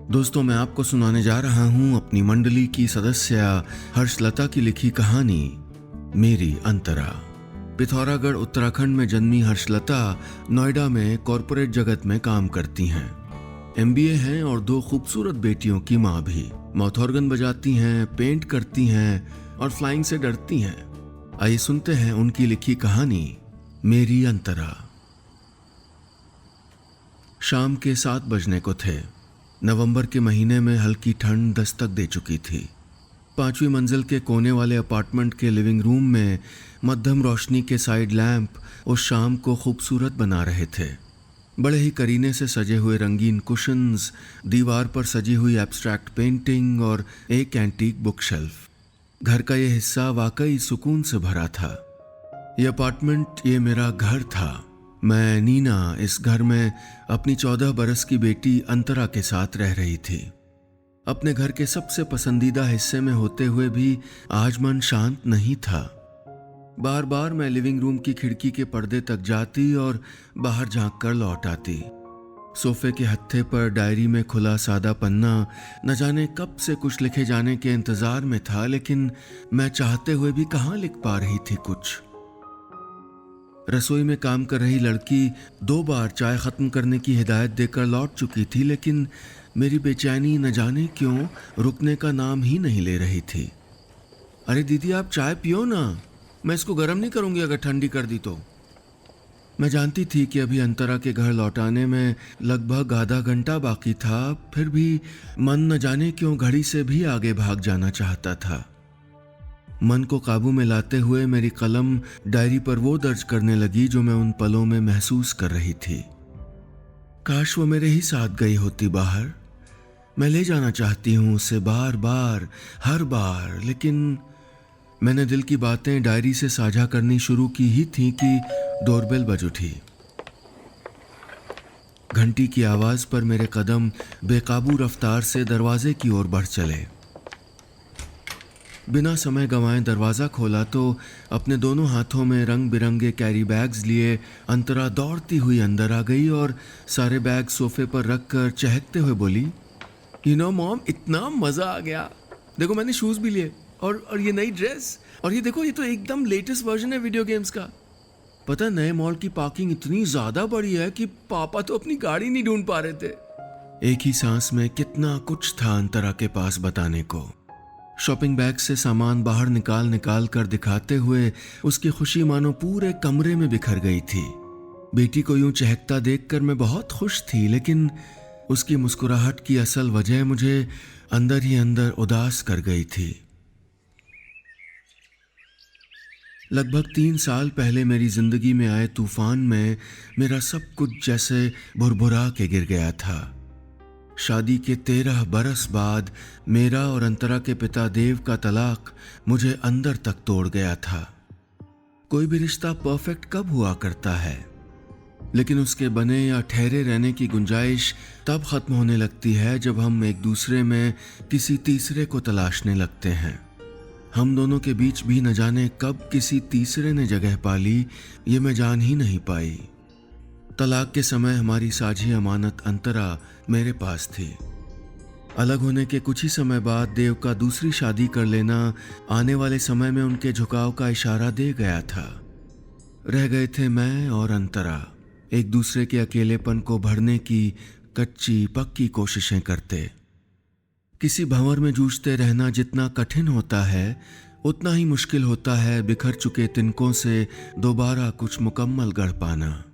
दोस्तों, मैं आपको सुनाने जा रहा हूं अपनी मंडली की सदस्य हर्षलता की लिखी कहानी मेरी अंतरा। पिथौरागढ़ उत्तराखंड में जन्मी हर्षलता नोएडा में कॉरपोरेट जगत में काम करती हैं। MBA हैं और 2 खूबसूरत बेटियों की माँ भी। माउथ ऑर्गन बजाती हैं, पेंट करती हैं और फ्लाइंग से डरती हैं। आइए सुनते हैं उनकी लिखी कहानी मेरी अंतरा। शाम के 7 बजने को थे। नवंबर के महीने में हल्की ठंड दस्तक दे चुकी थी। 5वीं मंजिल के कोने वाले अपार्टमेंट के लिविंग रूम में मध्यम रोशनी के साइड लैंप उस शाम को खूबसूरत बना रहे थे। बड़े ही करीने से सजे हुए रंगीन कुशन्स, दीवार पर सजी हुई एब्स्ट्रैक्ट पेंटिंग और एक एंटीक बुक शेल्फ। घर का ये हिस्सा वाकई सुकून से भरा था। ये अपार्टमेंट, ये मेरा घर था। मैं नीना इस घर में अपनी 14 बरस की बेटी अंतरा के साथ रह रही थी। अपने घर के सबसे पसंदीदा हिस्से में होते हुए भी आज मन शांत नहीं था। बार बार मैं लिविंग रूम की खिड़की के पर्दे तक जाती और बाहर झांक कर लौट आती। सोफे के हत्थे पर डायरी में खुला सादा पन्ना न जाने कब से कुछ लिखे जाने के इंतजार में था, लेकिन मैं चाहते हुए भी कहाँ लिख पा रही थी कुछ। रसोई में काम कर रही लड़की 2 बार चाय खत्म करने की हिदायत देकर लौट चुकी थी, लेकिन मेरी बेचैनी न जाने क्यों रुकने का नाम ही नहीं ले रही थी। अरे दीदी, आप चाय पियो ना, मैं इसको गर्म नहीं करूंगी अगर ठंडी कर दी तो। मैं जानती थी कि अभी अंतरा के घर लौटाने में लगभग आधा घंटा बाकी था, फिर भी मन न जाने क्यों घड़ी से भी आगे भाग जाना चाहता था। मन को काबू में लाते हुए मेरी कलम डायरी पर वो दर्ज करने लगी जो मैं उन पलों में महसूस कर रही थी। काश वो मेरे ही साथ गई होती बाहर। मैं ले जाना चाहती हूँ उसे बार बार, हर बार, लेकिन मैंने दिल की बातें डायरी से साझा करनी शुरू की ही थी कि डोरबेल बज उठी। घंटी की आवाज पर मेरे कदम बेकाबू रफ्तार से दरवाजे की ओर बढ़ चले। बिना समय गंवाए दरवाज़ा खोला तो अपने दोनों हाथों में रंग बिरंगे कैरी बैग्स लिए अंतरा दौड़ती हुई अंदर आ गई और सारे बैग सोफे पर रखकर चहकते हुए बोली, यू नो मॉम, इतना मज़ा आ गया। देखो मैंने शूज़ भी लिए और ये नई ड्रेस, और ये देखो, ये तो एकदम लेटेस्ट वर्जन है वीडियो गेम्स का। पता, नए मॉल की पार्किंग इतनी ज़्यादा बड़ी है कि पापा तो अपनी गाड़ी नहीं ढूंढ पा रहे थे। एक ही सांस में कितना कुछ था अंतरा के पास बताने को। शॉपिंग बैग से सामान बाहर निकाल कर दिखाते हुए उसकी खुशी मानो पूरे कमरे में बिखर गई थी। बेटी को यूं चहकता देखकर मैं बहुत खुश थी, लेकिन उसकी मुस्कुराहट की असल वजह मुझे अंदर ही अंदर उदास कर गई थी। लगभग 3 साल पहले मेरी जिंदगी में आए तूफान में मेरा सब कुछ जैसे भुरभुरा के गिर गया था। शादी के 13 बरस बाद मेरा और अंतरा के पिता देव का तलाक मुझे अंदर तक तोड़ गया था। कोई भी रिश्ता परफेक्ट कब हुआ करता है, लेकिन उसके बने या ठहरे रहने की गुंजाइश तब खत्म होने लगती है जब हम एक दूसरे में किसी तीसरे को तलाशने लगते हैं। हम दोनों के बीच भी न जाने कब किसी तीसरे ने जगह पा ली, ये मैं जान ही नहीं पाई। तलाक के समय हमारी साझी अमानत अंतरा मेरे पास थी। अलग होने के कुछ ही समय बाद देव का दूसरी शादी कर लेना आने वाले समय में उनके झुकाव का इशारा दे गया था। रह गए थे मैं और अंतरा, एक दूसरे के अकेलेपन को भरने की कच्ची पक्की कोशिशें करते। किसी भंवर में जूझते रहना जितना कठिन होता है, उतना ही मुश्किल होता है बिखर चुके तिनकों से दोबारा कुछ मुकम्मल गढ़ पाना।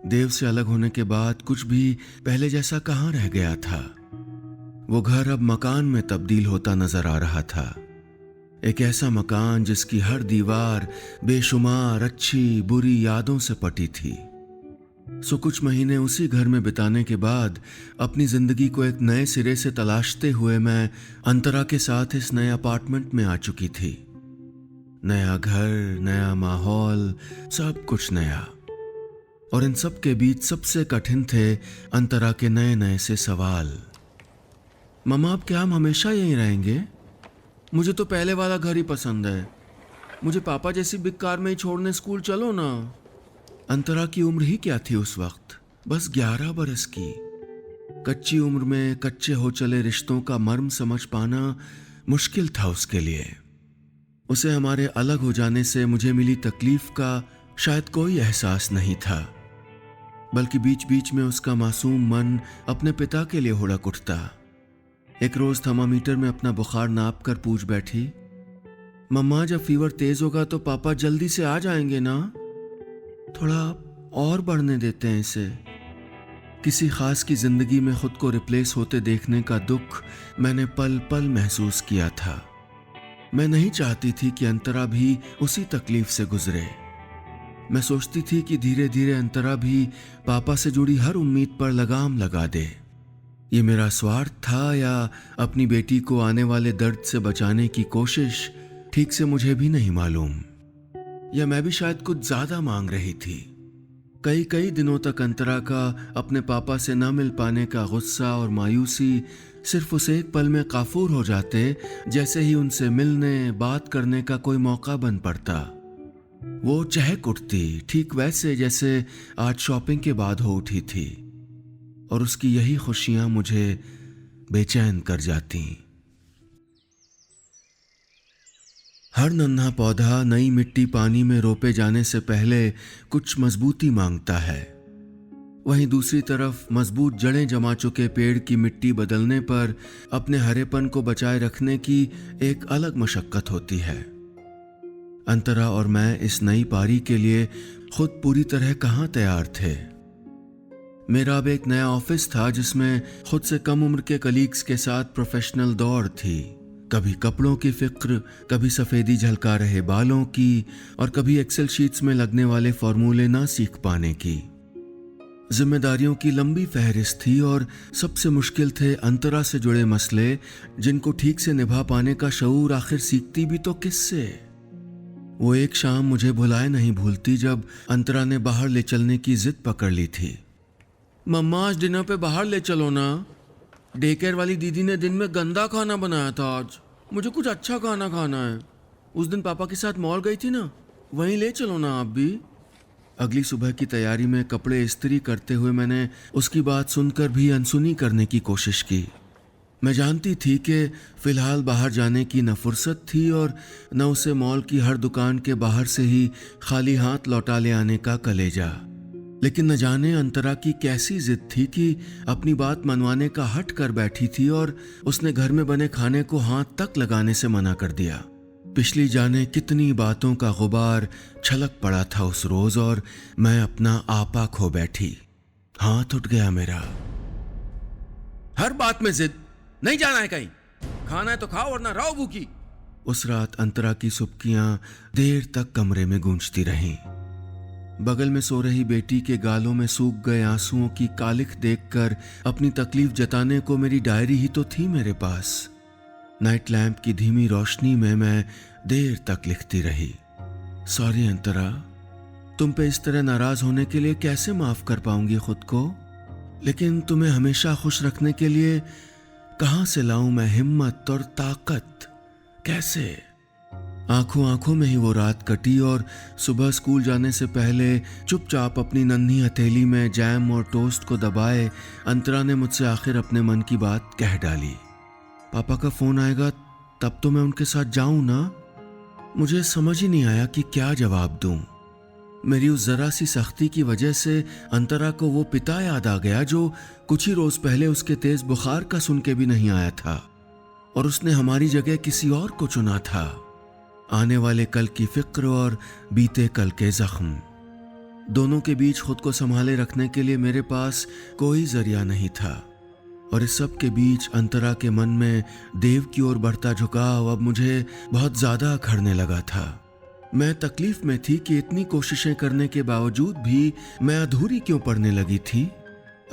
देव से अलग होने के बाद कुछ भी पहले जैसा कहाँ रह गया था। वो घर अब मकान में तब्दील होता नजर आ रहा था। एक ऐसा मकान जिसकी हर दीवार बेशुमार अच्छी बुरी यादों से पटी थी। सो कुछ महीने उसी घर में बिताने के बाद अपनी जिंदगी को एक नए सिरे से तलाशते हुए मैं अंतरा के साथ इस नए अपार्टमेंट में आ चुकी थी। नया घर, नया माहौल, सब कुछ नया। और इन सब के बीच सबसे कठिन थे अंतरा के नए नए से सवाल। मम्मा, अब क्या हम हमेशा यहीं रहेंगे? मुझे तो पहले वाला घर ही पसंद है। मुझे पापा जैसी बिग कार में ही छोड़ने स्कूल चलो ना। अंतरा की उम्र ही क्या थी उस वक्त, बस 11 बरस की। कच्ची उम्र में कच्चे हो चले रिश्तों का मर्म समझ पाना मुश्किल था उसके लिए। उसे हमारे अलग हो जाने से मुझे मिली तकलीफ का शायद कोई एहसास नहीं था, बल्कि बीच बीच में उसका मासूम मन अपने पिता के लिए हुड़क उठता। एक रोज थर्मामीटर में अपना बुखार नाप कर पूछ बैठी, मम्मा जब फीवर तेज होगा तो पापा जल्दी से आ जाएंगे ना? थोड़ा और बढ़ने देते हैं इसे। किसी खास की जिंदगी में खुद को रिप्लेस होते देखने का दुख मैंने पल पल महसूस किया था। मैं नहीं चाहती थी कि अंतरा भी उसी तकलीफ से गुजरे। मैं सोचती थी कि धीरे धीरे अंतरा भी पापा से जुड़ी हर उम्मीद पर लगाम लगा दे। ये मेरा स्वार्थ था या अपनी बेटी को आने वाले दर्द से बचाने की कोशिश, ठीक से मुझे भी नहीं मालूम। या मैं भी शायद कुछ ज्यादा मांग रही थी। कई कई दिनों तक अंतरा का अपने पापा से न मिल पाने का गुस्सा और मायूसी सिर्फ उसे एक पल में काफूर हो जाते जैसे ही उनसे मिलने बात करने का कोई मौका बन पड़ता। वो चहक उठती ठीक वैसे जैसे आज शॉपिंग के बाद हो उठी थी, और उसकी यही खुशियां मुझे बेचैन कर जाती। हर नन्हा पौधा नई मिट्टी पानी में रोपे जाने से पहले कुछ मजबूती मांगता है। वहीं दूसरी तरफ मजबूत जड़ें जमा चुके पेड़ की मिट्टी बदलने पर अपने हरेपन को बचाए रखने की एक अलग मशक्कत होती है। अंतरा और मैं इस नई पारी के लिए खुद पूरी तरह कहाँ तैयार थे। मेरा अब एक नया ऑफिस था जिसमें खुद से कम उम्र के कलीग्स के साथ प्रोफेशनल दौड़ थी। कभी कपड़ों की फिक्र, कभी सफेदी झलका रहे बालों की, और कभी एक्सेल शीट्स में लगने वाले फॉर्मूले ना सीख पाने की। जिम्मेदारियों की लंबी फहरिस्त थी और सबसे मुश्किल थे अंतरा से जुड़े मसले, जिनको ठीक से निभा पाने का शऊर आखिर सीखती भी तो किससे। वो एक शाम मुझे भुलाए नहीं भूलती जब अंतरा ने बाहर ले चलने की जिद पकड़ ली थी। मम्मा आज डिनर पे बाहर ले चलो ना, डे केयर वाली दीदी ने दिन में गंदा खाना बनाया था, आज मुझे कुछ अच्छा खाना खाना है। उस दिन पापा के साथ मॉल गई थी ना, वहीं ले चलो ना आप भी। अगली सुबह की तैयारी में कपड़े इस्त्री करते हुए मैंने उसकी बात सुनकर भी अनसुनी करने की कोशिश की। मैं जानती थी कि फिलहाल बाहर जाने की न फुर्सत थी और न उसे मॉल की हर दुकान के बाहर से ही खाली हाथ लौटा ले आने का कलेजा। लेकिन न जाने अंतरा की कैसी जिद थी कि अपनी बात मनवाने का हट कर बैठी थी और उसने घर में बने खाने को हाथ तक लगाने से मना कर दिया। पिछली जाने कितनी बातों का गुबार छलक पड़ा था उस रोज, और मैं अपना आपा खो बैठी। हाथ उठ गया मेरा। हर बात में जिद, नहीं जाना है कहीं, खाना है तो खाओ वरना रहो भूखी। उस रात अंतरा की सुबकियां देर तक कमरे में गूंजती रहीं। बगल में सो रही बेटी के गालों में सूख गए आंसुओं की कालिख देखकर अपनी तकलीफ जताने को मेरी डायरी ही तो थी मेरे पास। नाइट लैंप की धीमी रोशनी में मैं देर तक लिखती रही, सॉरी अंतरा, तुम पे इस तरह नाराज होने के लिए कैसे माफ कर पाऊंगी खुद को, लेकिन तुम्हें हमेशा खुश रखने के लिए कहां से लाऊं मैं हिम्मत और ताकत, कैसे। आंखों आंखों में ही वो रात कटी और सुबह स्कूल जाने से पहले चुपचाप अपनी नन्ही हथेली में जैम और टोस्ट को दबाए अंतरा ने मुझसे आखिर अपने मन की बात कह डाली। पापा का फोन आएगा तब तो मैं उनके साथ जाऊं ना। मुझे समझ ही नहीं आया कि क्या जवाब दूं। मेरी उस जरा सी सख्ती की वजह से अंतरा को वो पिता याद आ गया जो कुछ ही रोज पहले उसके तेज बुखार का सुन के भी नहीं आया था, और उसने हमारी जगह किसी और को चुना था। आने वाले कल की फिक्र और बीते कल के जख्म, दोनों के बीच खुद को संभाले रखने के लिए मेरे पास कोई जरिया नहीं था। और इस सब के बीच अंतरा के मन में देव की ओर बढ़ता झुकाव अब मुझे बहुत ज्यादा अखरने लगा था। मैं तकलीफ में थी कि इतनी कोशिशें करने के बावजूद भी मैं अधूरी क्यों पड़ने लगी थी।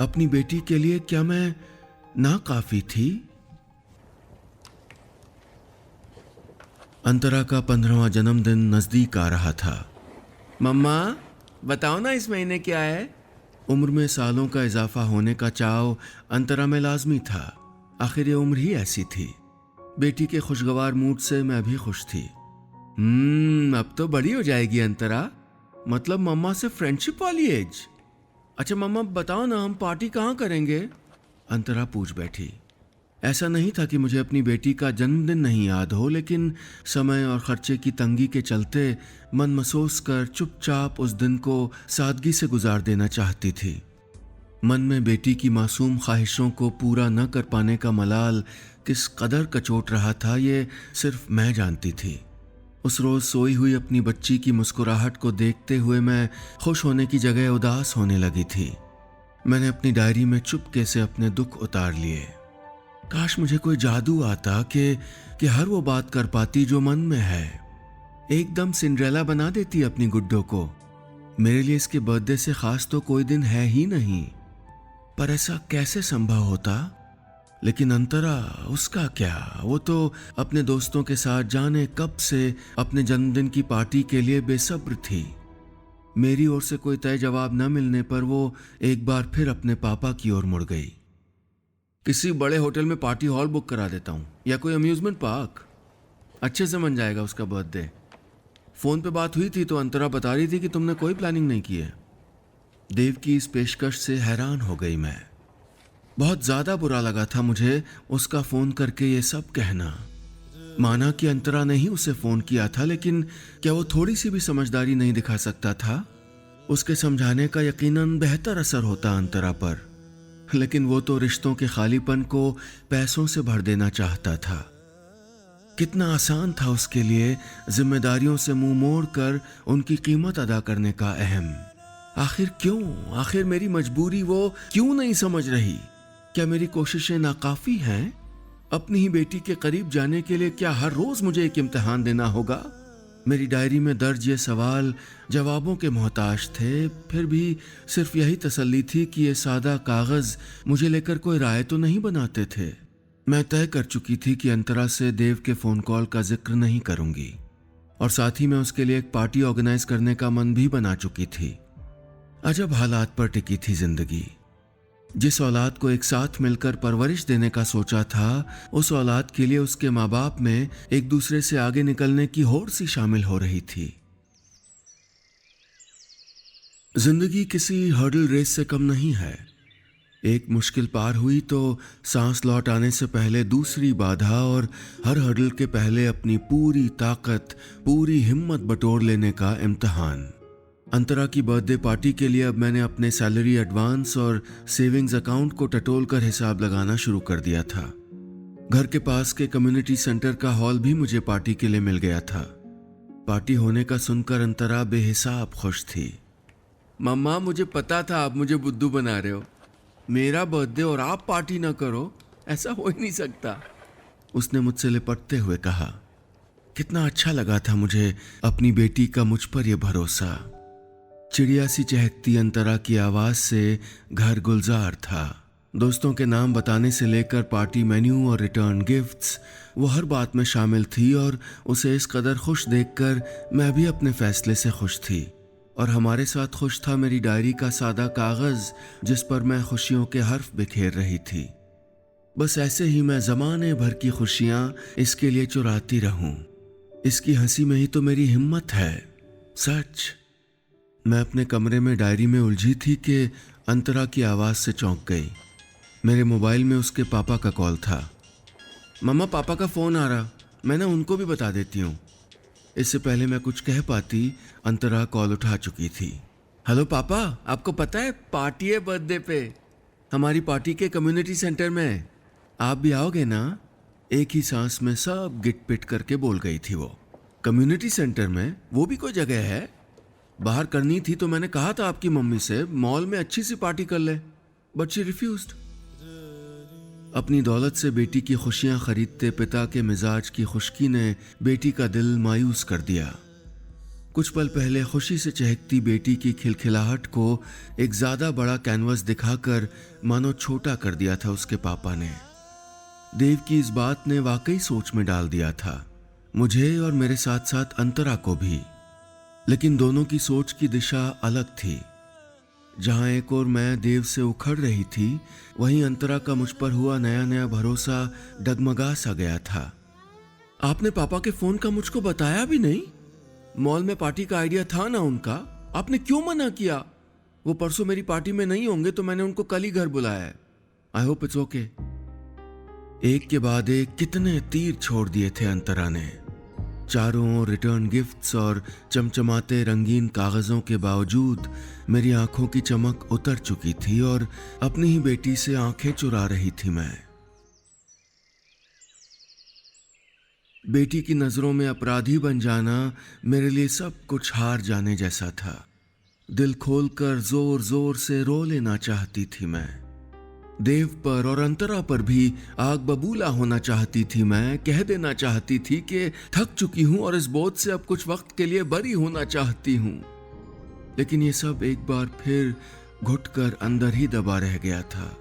अपनी बेटी के लिए क्या मैं नाकाफी थी? अंतरा का 15वां जन्मदिन नजदीक आ रहा था। मम्मा बताओ ना इस महीने क्या है? उम्र में सालों का इजाफा होने का चाव अंतरा में लाजमी था। आखिर ये उम्र ही ऐसी थी। बेटी के खुशगवार मूड से मैं भी खुश थी। अब तो बड़ी हो जाएगी अंतरा, मतलब मम्मा से फ्रेंडशिप वाली एज। अच्छा मम्मा बताओ ना, हम पार्टी कहाँ करेंगे? अंतरा पूछ बैठी। ऐसा नहीं था कि मुझे अपनी बेटी का जन्मदिन नहीं याद हो, लेकिन समय और खर्चे की तंगी के चलते मन महसूस कर चुपचाप उस दिन को सादगी से गुजार देना चाहती थी। मन में बेटी की मासूम ख्वाहिशों को पूरा न कर पाने का मलाल किस कदर कचोट रहा था, ये सिर्फ मैं जानती थी। उस रोज सोई हुई अपनी बच्ची की मुस्कुराहट को देखते हुए मैं खुश होने की जगह उदास होने लगी थी। मैंने अपनी डायरी में चुपके से अपने दुख उतार लिए। काश मुझे कोई जादू आता कि हर वो बात कर पाती जो मन में है। एकदम सिंड्रेला बना देती अपनी गुड्डो को। मेरे लिए इसके बर्थडे से खास तो कोई दिन है ही नहीं, पर ऐसा कैसे संभव होता। लेकिन अंतरा, उसका क्या, वो तो अपने दोस्तों के साथ जाने कब से अपने जन्मदिन की पार्टी के लिए बेसब्र थी। मेरी ओर से कोई तय जवाब न मिलने पर वो एक बार फिर अपने पापा की ओर मुड़ गई। किसी बड़े होटल में पार्टी हॉल बुक करा देता हूँ, या कोई अम्यूजमेंट पार्क, अच्छे से मन जाएगा उसका बर्थडे। फोन पे बात हुई थी तो अंतरा बता रही थी कि तुमने कोई प्लानिंग नहीं की है। देव की इस पेशकश से हैरान हो गई मैं। बहुत ज्यादा बुरा लगा था मुझे उसका फोन करके ये सब कहना। माना कि अंतरा ने ही उसे फोन किया था, लेकिन क्या वो थोड़ी सी भी समझदारी नहीं दिखा सकता था? उसके समझाने का यकीनन बेहतर असर होता अंतरा पर, लेकिन वो तो रिश्तों के खालीपन को पैसों से भर देना चाहता था। कितना आसान था उसके लिए जिम्मेदारियों से मुंह मोड़ कर उनकी कीमत अदा करने का अहम। आखिर क्यों, आखिर मेरी मजबूरी वो क्यों नहीं समझ रही? क्या मेरी कोशिशें नाकाफी हैं? अपनी ही बेटी के करीब जाने के लिए क्या हर रोज मुझे एक इम्तिहान देना होगा? मेरी डायरी में दर्ज ये सवाल जवाबों के मोहताज थे, फिर भी सिर्फ यही तसल्ली थी कि ये सादा कागज मुझे लेकर कोई राय तो नहीं बनाते थे। मैं तय कर चुकी थी कि अंतरा से देव के फोन कॉल का जिक्र नहीं करूंगी, और साथ ही मैं उसके लिए एक पार्टी ऑर्गेनाइज करने का मन भी बना चुकी थी। अजब हालात पर टिकी थी जिंदगी। जिस औलाद को एक साथ मिलकर परवरिश देने का सोचा था, उस औलाद के लिए उसके माँ बाप में एक दूसरे से आगे निकलने की होड़ सी शामिल हो रही थी। जिंदगी किसी हर्डल रेस से कम नहीं है। एक मुश्किल पार हुई तो सांस लौट आने से पहले दूसरी बाधा, और हर हर्डल के पहले अपनी पूरी ताकत, पूरी हिम्मत बटोर लेने का इम्तिहान। अंतरा की बर्थडे पार्टी के लिए अब मैंने अपने सैलरी एडवांस और सेविंग्स अकाउंट को टटोल कर हिसाब लगाना शुरू कर दिया था। घर के पास के कम्युनिटी सेंटर का हॉल भी मुझे पार्टी के लिए मिल गया था। पार्टी होने का सुनकर अंतरा बेहिसाब खुश थी। मम्मा, मुझे पता था आप मुझे बुद्धू बना रहे हो। मेरा बर्थडे और आप पार्टी ना करो, ऐसा हो ही नहीं सकता, उसने मुझसे लिपटते हुए कहा। कितना अच्छा लगा था मुझे अपनी बेटी का मुझ पर यह भरोसा। चिड़िया सी चहकती अंतरा की आवाज से घर गुलजार था। दोस्तों के नाम बताने से लेकर पार्टी मेन्यू और रिटर्न गिफ्ट्स, वो हर बात में शामिल थी, और उसे इस कदर खुश देखकर मैं भी अपने फैसले से खुश थी। और हमारे साथ खुश था मेरी डायरी का सादा कागज, जिस पर मैं खुशियों के हर्फ बिखेर रही थी। बस ऐसे ही मैं जमाने भर की खुशियां इसके लिए चुराती रहूं। इसकी हंसी में ही तो मेरी हिम्मत है। सच। मैं अपने कमरे में डायरी में उलझी थी कि अंतरा की आवाज से चौंक गई। मेरे मोबाइल में उसके पापा का कॉल था। मम्मा, पापा का फोन आ रहा, मैं ना उनको भी बता देती हूँ। इससे पहले मैं कुछ कह पाती, अंतरा कॉल उठा चुकी थी। हेलो पापा, आपको पता है पार्टी है बर्थडे पे, हमारी पार्टी के कम्युनिटी सेंटर में। आप भी आओगे ना? एक ही सांस में सब गिट पिट करके बोल गई थी वो। कम्युनिटी सेंटर में? वो भी कोई जगह है? बाहर करनी थी तो मैंने कहा था आपकी मम्मी से मॉल में अच्छी सी पार्टी कर ले, बट शी रिफ्यूज्ड। अपनी दौलत से बेटी की खुशियां खरीदते पिता के मिजाज की खुश्की ने बेटी का दिल मायूस कर दिया। कुछ पल पहले खुशी से चहकती बेटी की खिलखिलाहट को एक ज्यादा बड़ा कैनवस दिखाकर मानो छोटा कर दिया था उसके पापा ने। देव की इस बात ने वाकई सोच में डाल दिया था, मुझे और मेरे साथ साथ अंतरा को भी। लेकिन दोनों की सोच की दिशा अलग थी। जहां एक और मैं देव से उखड़ रही थी, वहीं अंतरा का मुझ पर हुआ नया नया भरोसा डगमगा सा गया था। आपने पापा के फोन का मुझको बताया भी नहीं? मॉल में पार्टी का आइडिया था ना उनका, आपने क्यों मना किया? वो परसों मेरी पार्टी में नहीं होंगे तो मैंने उनको कल ही घर बुलाया है। I hope it's okay. एक के बाद एक कितने तीर छोड़ दिए थे अंतरा ने। चारों ओर रिटर्न गिफ्ट्स और चमचमाते रंगीन कागजों के बावजूद मेरी आंखों की चमक उतर चुकी थी और अपनी ही बेटी से आंखें चुरा रही थी मैं। बेटी की नजरों में अपराधी बन जाना मेरे लिए सब कुछ हार जाने जैसा था। दिल खोलकर जोर जोर से रो लेना चाहती थी मैं। देव पर और अंतरा पर भी आग बबूला होना चाहती थी मैं। कह देना चाहती थी कि थक चुकी हूं और इस बोझ से अब कुछ वक्त के लिए बरी होना चाहती हूं। लेकिन ये सब एक बार फिर घुटकर अंदर ही दबा रह गया था,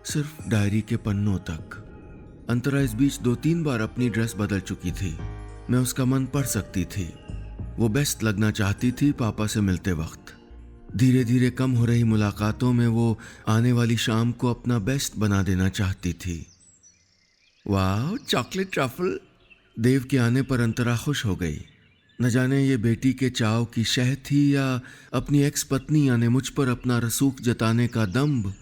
सिर्फ डायरी के पन्नों तक। अंतरा इस बीच 2-3 बार अपनी ड्रेस बदल चुकी थी। मैं उसका मन पढ़ सकती थी। वो बेस्ट लगना चाहती थी पापा से मिलते वक्त। धीरे धीरे कम हो रही मुलाकातों में वो आने वाली शाम को अपना बेस्ट बना देना चाहती थी। वाह, चॉकलेट ट्रफल! देव के आने पर अंतरा खुश हो गई। न जाने ये बेटी के चाव की शह थी या अपनी एक्स पत्नी यानी मुझ पर अपना रसूख जताने का दम्भ।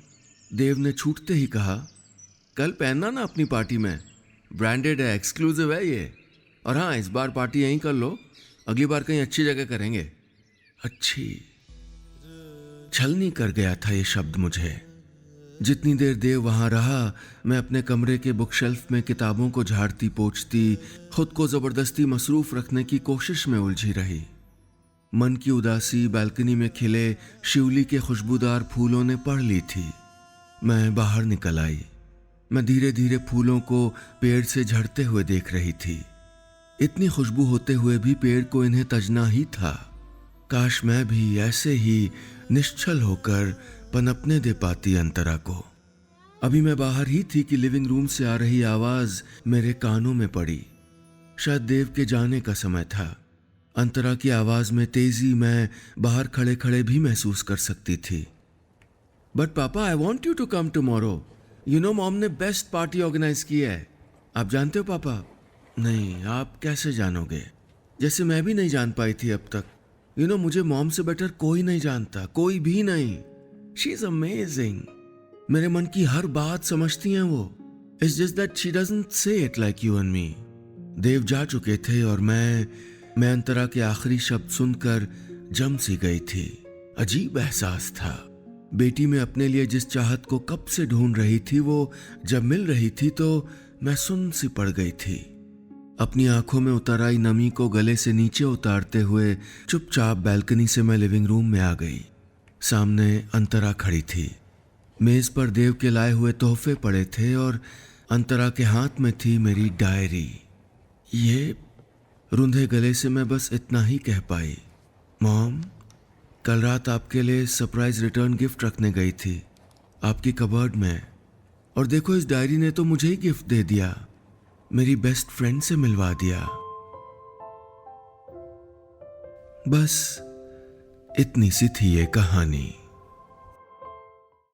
देव ने छूटते ही कहा, कल पहनना ना अपनी पार्टी में, ब्रांडेड है, एक्सक्लूसिव है ये। और हाँ, इस बार पार्टी यहीं कर लो, अगली बार कहीं अच्छी जगह करेंगे। अच्छी छलनी कर गया था ये शब्द मुझे। जितनी देर देव वहां रहा, मैं अपने कमरे के बुक शेल्फ में किताबों को झाड़ती पोंछती खुद को जबरदस्ती मसरूफ रखने की कोशिश में उलझी रही। मन की उदासी बालकनी में खिले शिवली के खुशबूदार फूलों ने पढ़ ली थी। मैं बाहर निकल आई। मैं धीरे धीरे फूलों को पेड़ से झड़ते हुए देख रही थी। इतनी खुशबू होते हुए भी पेड़ को इन्हें तजना ही था। काश मैं भी ऐसे ही निश्चल होकर पनपने दे पाती अंतरा को। अभी मैं बाहर ही थी कि लिविंग रूम से आ रही आवाज मेरे कानों में पड़ी। शायद देव के जाने का समय था। अंतरा की आवाज में तेजी मैं बाहर खड़े खड़े भी महसूस कर सकती थी। बट पापा, I want you to come tomorrow. You know, mom ने बेस्ट पार्टी ऑर्गेनाइज की है। आप जानते हो पापा? नहीं, आप कैसे जानोगे? जैसे मैं भी नहीं जान पाई थी अब तक। यू नो, मुझे मॉम से बेटर कोई नहीं जानता, कोई भी नहीं। She is amazing. मेरे मन की हर बात समझती हैं वो। It's just that she doesn't say it like you and me. देव जा चुके थे और मैं अंतरा के आखिरी शब्द सुनकर जम सी गई थी। अजीब एहसास था। बेटी में अपने लिए जिस चाहत को कब से ढूंढ रही थी, वो जब मिल रही थी तो मैं सुन्न सी पड़ गई थी। अपनी आंखों में उतर आई नमी को गले से नीचे उतारते हुए चुपचाप बैल्कनी से मैं लिविंग रूम में आ गई। सामने अंतरा खड़ी थी। मेज पर देव के लाए हुए तोहफे पड़े थे और अंतरा के हाथ में थी मेरी डायरी। ये रुंधे गले से मैं बस इतना ही कह पाई, मॉम, कल रात आपके लिए सरप्राइज रिटर्न गिफ्ट रखने गई थी आपकी कबर्ड में, और देखो इस डायरी ने तो मुझे ही गिफ्ट दे दिया, मेरी बेस्ट फ्रेंड से मिलवा दिया। बस इतनी सी थी ये कहानी।